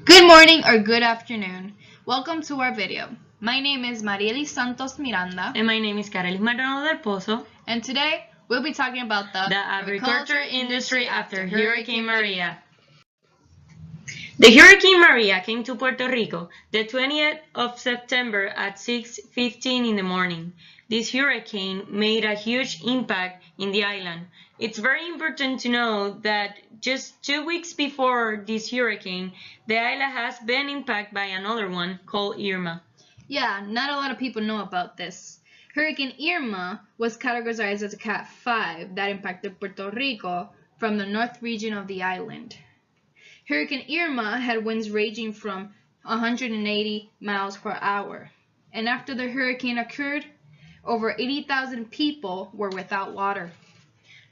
Good morning or good afternoon. Welcome to our video. My name is Marielis Santos Miranda. And my name is Carelis Maldonado del Pozo. And today we'll be talking about the agriculture industry after Hurricane Maria. The Hurricane Maria came to Puerto Rico the 20th of September at 6:15 in the morning. This hurricane made a huge impact in the island. It's very important to know that just 2 weeks before this hurricane, the island has been impacted by another one called Irma. Yeah, not a lot of people know about this. Hurricane Irma was categorized as a Cat 5 that impacted Puerto Rico from the north region of the island. Hurricane Irma had winds ranging from 180 miles per hour, and after the hurricane occurred, over 80,000 people were without water.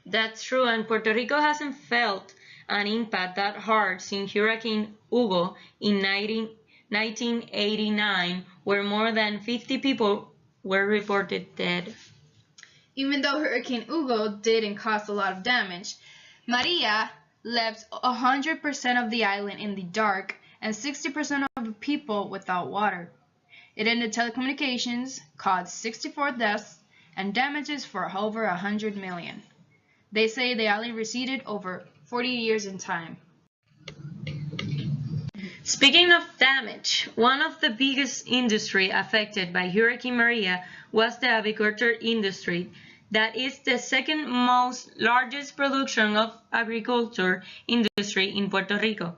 That's true, and Puerto Rico hasn't felt an impact that hard since Hurricane Hugo in 1989, where more than 50 people were reported dead. Even though Hurricane Hugo didn't cause a lot of damage, Maria left 100% of the island in the dark and 60% of the people without water. It ended telecommunications, caused 64 deaths, and damages for over 100 million. They say the island receded over 40 years in time. Speaking of damage, one of the biggest industry affected by Hurricane Maria was the aviculture industry. That is the second most largest production of agriculture industry in Puerto Rico.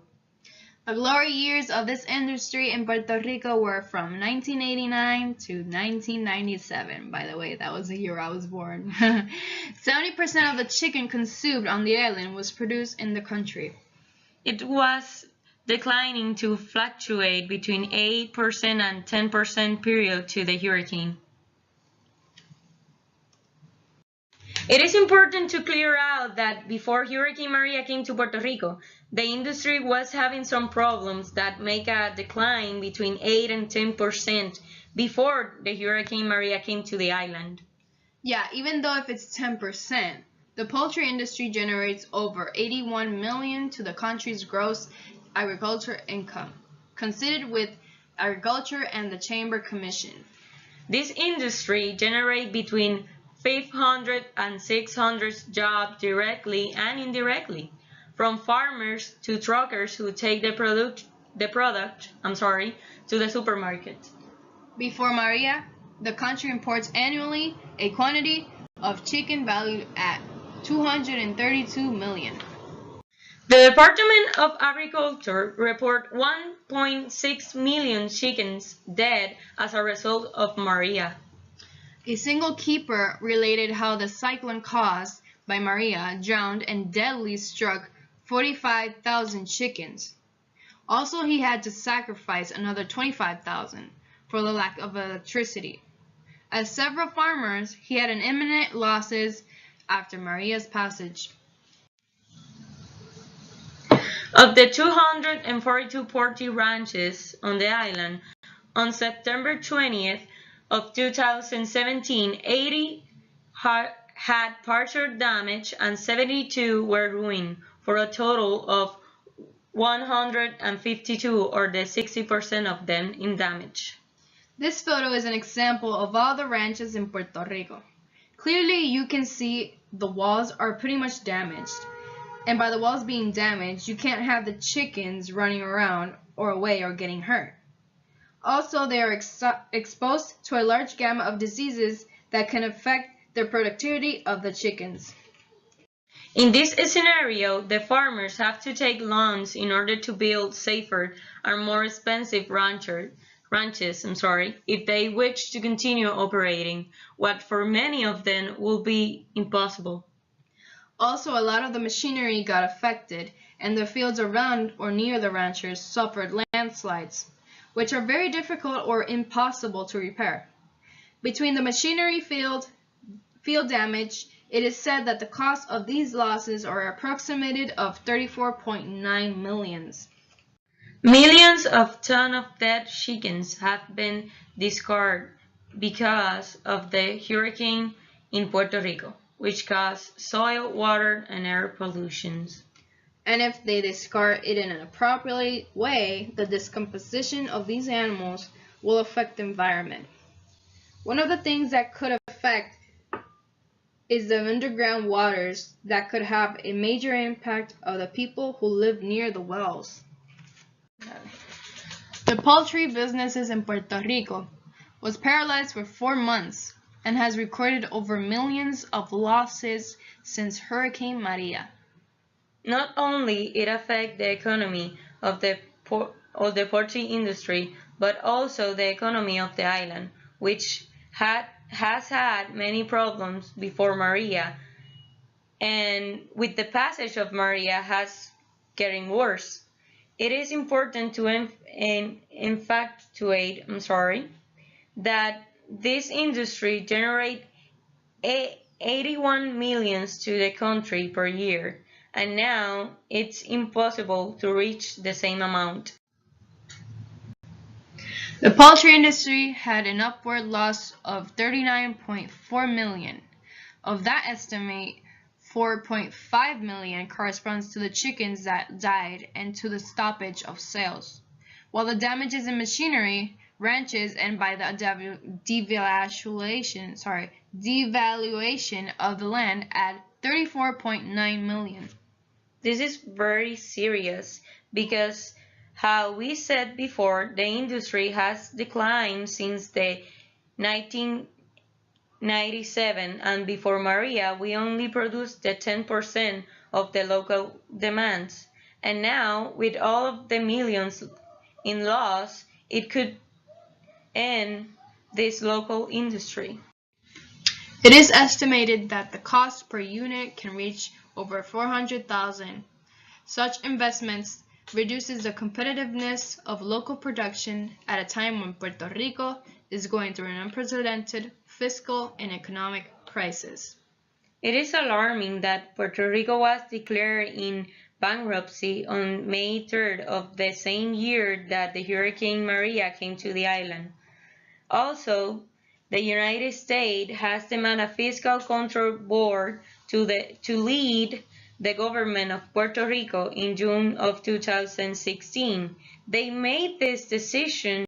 The glory years of this industry in Puerto Rico were from 1989 to 1997. By the way, that was the year I was born. 70% of the chicken consumed on the island was produced in the country. It was declining to fluctuate between 8% and 10% period to the hurricane. It is important to clear out that before Hurricane Maria came to Puerto Rico, the industry was having some problems that make a decline between 8 and 10% before the Hurricane Maria came to the island. Yeah, even though if it's 10%, the poultry industry generates over 81 million to the country's gross agriculture income, considered with agriculture and the Chamber Commission. This industry generates between 500 and 600 jobs directly and indirectly, from farmers to truckers who take the product to the supermarket. Before Maria, the country imports annually a quantity of chicken valued at 232 million. The Department of Agriculture report 1.6 million chickens dead as a result of Maria. A single keeper related how the cyclone caused by Maria drowned and deadly struck 45,000 chickens. Also, he had to sacrifice another 25,000 for the lack of electricity. As several farmers, he had an imminent losses after Maria's passage. Of the 242 poultry ranches on the island, on September 20th of 2017, 80 had partial damage and 72 were ruined, for a total of 152, or the 60% of them, in damage. This photo is an example of all the ranches in Puerto Rico. Clearly, you can see the walls are pretty much damaged. And by the walls being damaged, you can't have the chickens running around or away or getting hurt. Also, they are exposed to a large gamut of diseases that can affect the productivity of the chickens. In this scenario, the farmers have to take loans in order to build safer and more expensive ranches, if they wish to continue operating, what for many of them will be impossible. Also, a lot of the machinery got affected, and the fields around or near the ranchers suffered landslides, which are very difficult or impossible to repair. Between the machinery field damage, it is said that the cost of these losses are approximated of 34.9 million. Millions of tons of dead chickens have been discarded because of the hurricane in Puerto Rico, which caused soil, water, and air pollution. and if they discard it in an appropriate way, the decomposition of these animals will affect the environment. One of the things that could affect is the underground waters that could have a major impact on the people who live near the wells. The poultry businesses in Puerto Rico was paralyzed for 4 months and has recorded over millions of losses since Hurricane Maria. Not only it affects the economy of the poultry industry, but also the economy of the island, which has had many problems before Maria, and with the passage of Maria has getting worse. It is important to infatuate, that this industry generates 81 millions to the country per year, and now it's impossible to reach the same amount. The poultry industry had an upward loss of 39.4 million. Of that estimate, 4.5 million corresponds to the chickens that died and to the stoppage of sales, while the damages in machinery, ranches, and by the devaluation of the land at 34.9 million. This is very serious because, how we said before, the industry has declined since the 1997, and before Maria we only produced the 10% of the local demands, and now with all of the millions in loss, it could end this local industry. It is estimated that the cost per unit can reach over 400,000. Such investments reduces the competitiveness of local production at a time when Puerto Rico is going through an unprecedented fiscal and economic crisis. It is alarming that Puerto Rico was declared in bankruptcy on May 3rd of the same year that the Hurricane Maria came to the island. Also, the United States has demanded a fiscal control board to lead the government of Puerto Rico in June of 2016. They made this decision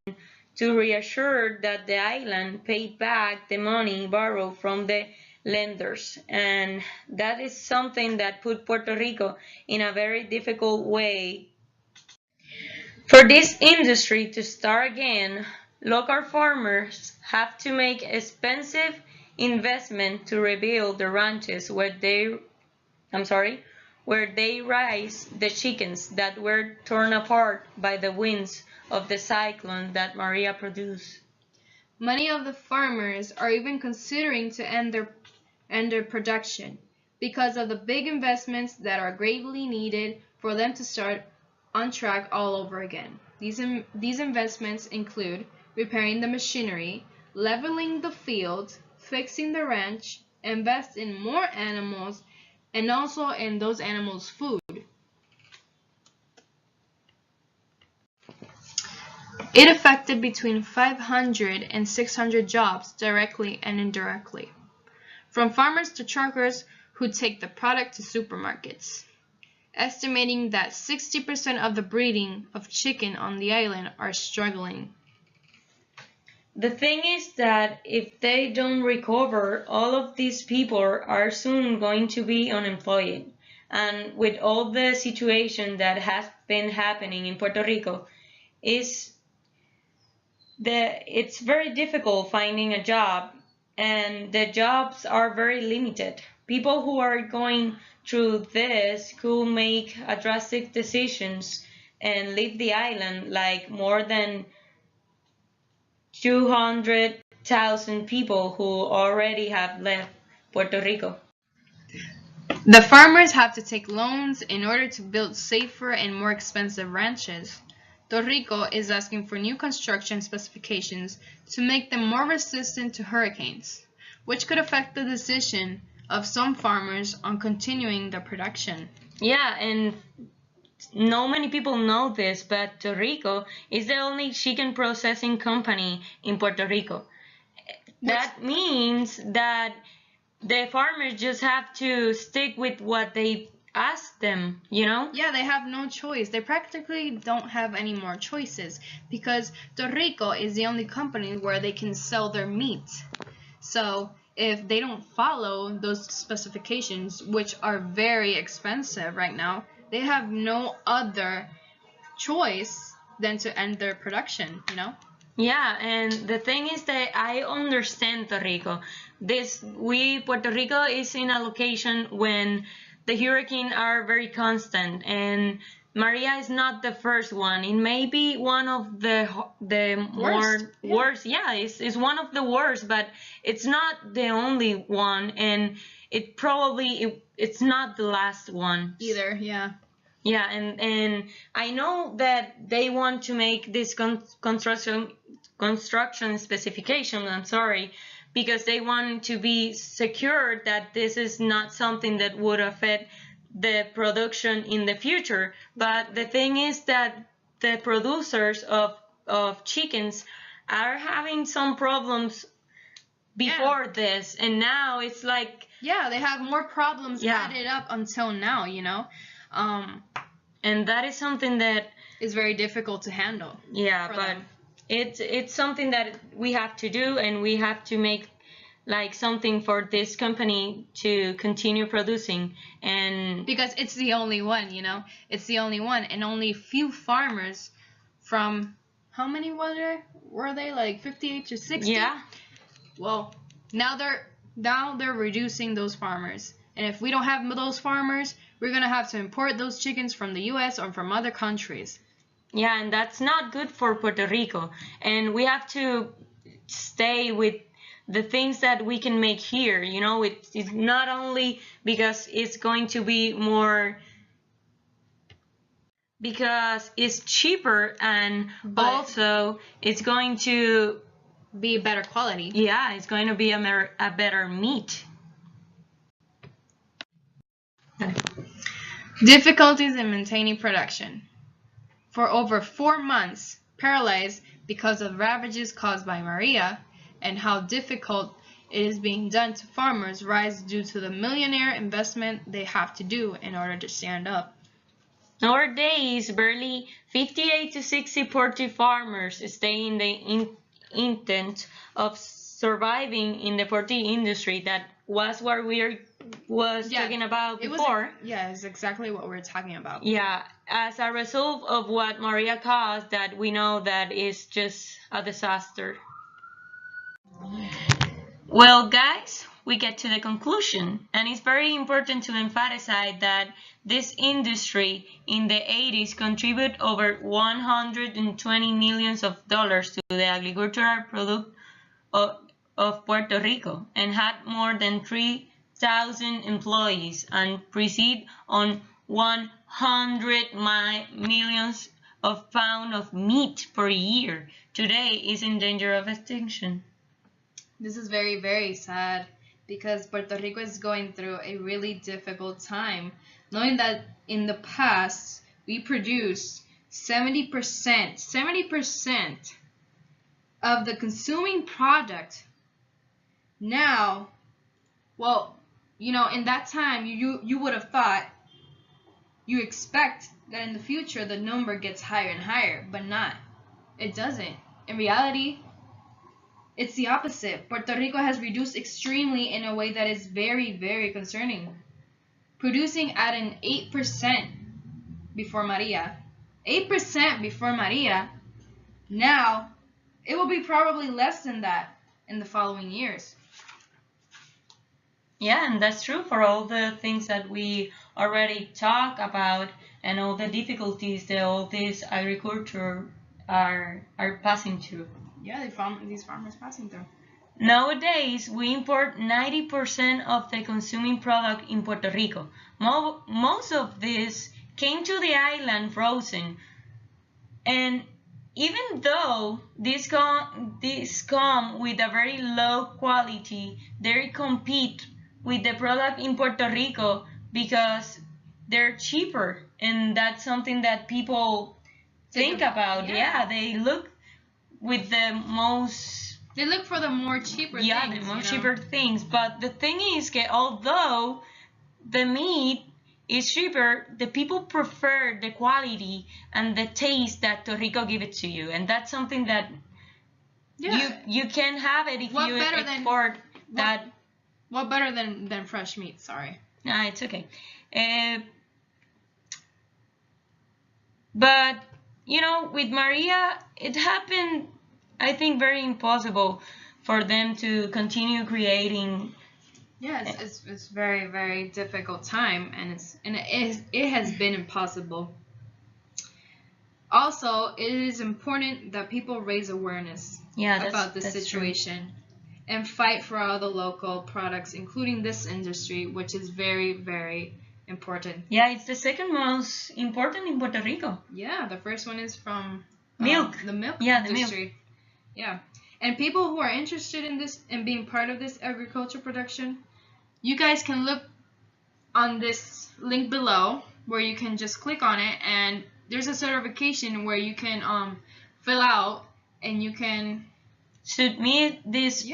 to reassure that the island paid back the money borrowed from the lenders, and that is something that put Puerto Rico in a very difficult way. For this industry to start again, local farmers have to make expensive investment to rebuild the ranches where they raise the chickens that were torn apart by the winds of the cyclone that Maria produced. Many of the farmers are even considering to end their production because of the big investments that are greatly needed for them to start on track all over again. These investments include repairing the machinery, leveling the fields, fixing the ranch, invest in more animals, and also in those animals' food. It affected between 500 and 600 jobs directly and indirectly, from farmers to truckers who take the product to supermarkets, estimating that 60% of the breeding of chicken on the island are struggling. The thing is that if they don't recover, all of these people are soon going to be unemployed. And with all the situation that has been happening in Puerto Rico, it's very difficult finding a job, and the jobs are very limited. People who are going through this could make drastic decisions and leave the island, like more than 200,000 people who already have left Puerto Rico. The farmers have to take loans in order to build safer and more expensive ranches. Puerto Rico is asking for new construction specifications to make them more resistant to hurricanes, which could affect the decision of some farmers on continuing their production. Yeah, and not many people know this, but Puerto Rico is the only chicken processing company in Puerto Rico. That means that the farmers just have to stick with what they ask them, you know? Yeah, they have no choice. They practically don't have any more choices because Puerto Rico is the only company where they can sell their meat. So if they don't follow those specifications, which are very expensive right now, they have no other choice than to end their production, you know? Yeah, and the thing is that I understand Puerto Rico. Puerto Rico is in a location when the hurricanes are very constant, and Maria is not the first one. It may be one of the more Yeah. worst. Yeah, it's one of the worst, but it's not the only one, and it's not the last one Either, yeah. Yeah, and I know that they want to make this construction specification. I'm sorry, because they want to be secure that this is not something that would affect the production in the future. But the thing is that the producers of chickens are having some problems before this, and now it's like Yeah, they have more problems added up until now, you know? And that is something that is very difficult to handle. Yeah, but them. it's something that we have to do, and we have to make like something for this company to continue producing. And because it's the only one, you know, it's the only one, and only few farmers from how many were they like 58 to 60? Yeah. Well, now they're reducing those farmers, and if we don't have those farmers, we're gonna have to import those chickens from the U.S. or from other countries. Yeah, and that's not good for Puerto Rico. And we have to stay with the things that we can make here. You know, it's not only because it's going to be more, because it's cheaper, and also it's going to be better quality. Yeah, it's going to be a better meat. Difficulties in maintaining production. For over 4 months, paralyzed because of ravages caused by Maria, and how difficult it is being done to farmers rise due to the millionaire investment they have to do in order to stand up. Nowadays, barely 58 to 60 Puerto farmers stay in the intent of surviving in the Puerto industry. That was what we was talking about before. It's exactly what we're talking about. Yeah, as a result of what Maria caused, that we know that is just a disaster. Well, guys, we get to the conclusion, and it's very important to emphasize that this industry in the 80s contributed over $120 million to the agricultural product of Puerto Rico, and had more than 3,000 employees, and proceed on 100 millions of pounds of meat per year. Today is in danger of extinction. This is very, very sad because Puerto Rico is going through a really difficult time, knowing that in the past we produced 70% of the consuming product. Now, well, you know, in that time you would have thought, you expect that in the future the number gets higher and higher, but not. It doesn't. In reality, it's the opposite. Puerto Rico has reduced extremely in a way that is very, very concerning. Producing at an 8% before Maria. 8% before Maria. Now, it will be probably less than that in the following years. Yeah, and that's true for all the things that we already talked about, and all the difficulties that all this agriculture are passing through. Yeah, these farmers passing through. Nowadays, we import 90% of the consuming product in Puerto Rico. Most of this came to the island frozen. And even though these come with a very low quality, they compete with the product in Puerto Rico because they're cheaper. And that's something that people think about. Yeah, they look with the most... They look for the more cheaper things. Yeah, the more cheaper things. But the thing is that although the meat it's cheaper, the people prefer the quality and the taste that Puerto Rico give it to you, and that's something that you can have it if you export that. What better than fresh meat? Sorry. Nah, it's okay. But with Maria, it happened, I think, very impossible for them to continue creating. Yes, it's very, very difficult time, and it has been impossible. Also, it is important that people raise awareness about this situation and fight for all the local products, including this industry, which is very, very important. Yeah, it's the second most important in Puerto Rico. Yeah, the first one is from milk. The milk industry. The milk. Yeah. And people who are interested in this and being part of this agriculture production, you guys can look on this link below where you can just click on it, and there's a certification where you can fill out, and you can submit this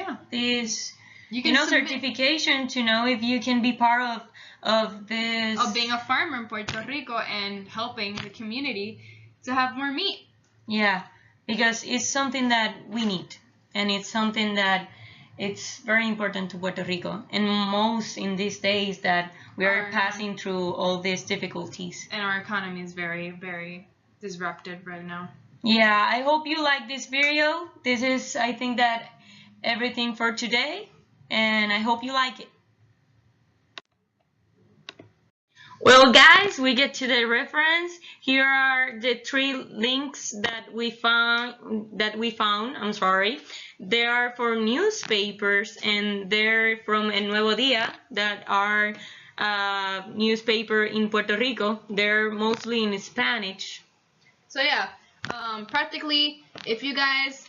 certification to know if you can be part of this, of being a farmer in Puerto Rico and helping the community to have more meat. Yeah, because it's something that we need, and it's something that it's very important to Puerto Rico, and most in these days that we are passing through all these difficulties. And our economy is very, very disrupted right now. Yeah, I hope you like this video. This is, I think, that everything for today, and I hope you like it. Well, guys, we get to the reference. Here are the 3 links that we found. I'm sorry. They are for newspapers, and they're from El Nuevo Día, that are newspaper in Puerto Rico. They're mostly in Spanish. So yeah, practically, if you guys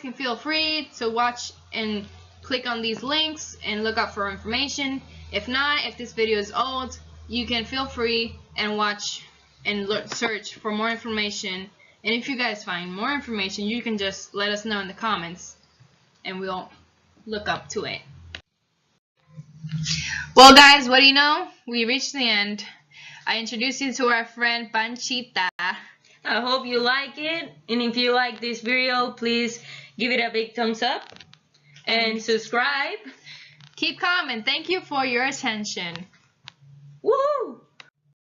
can feel free to watch and click on these links and look up for information. If not, if this video is old, you can feel free and watch and search for more information. And if you guys find more information, you can just let us know in the comments, and we'll look up to it. Well, guys, what do you know? We reached the end. I introduced you to our friend Panchita. I hope you like it, and if you like this video, please give it a big thumbs up and subscribe. Keep calm, and thank you for your attention. Woohoo!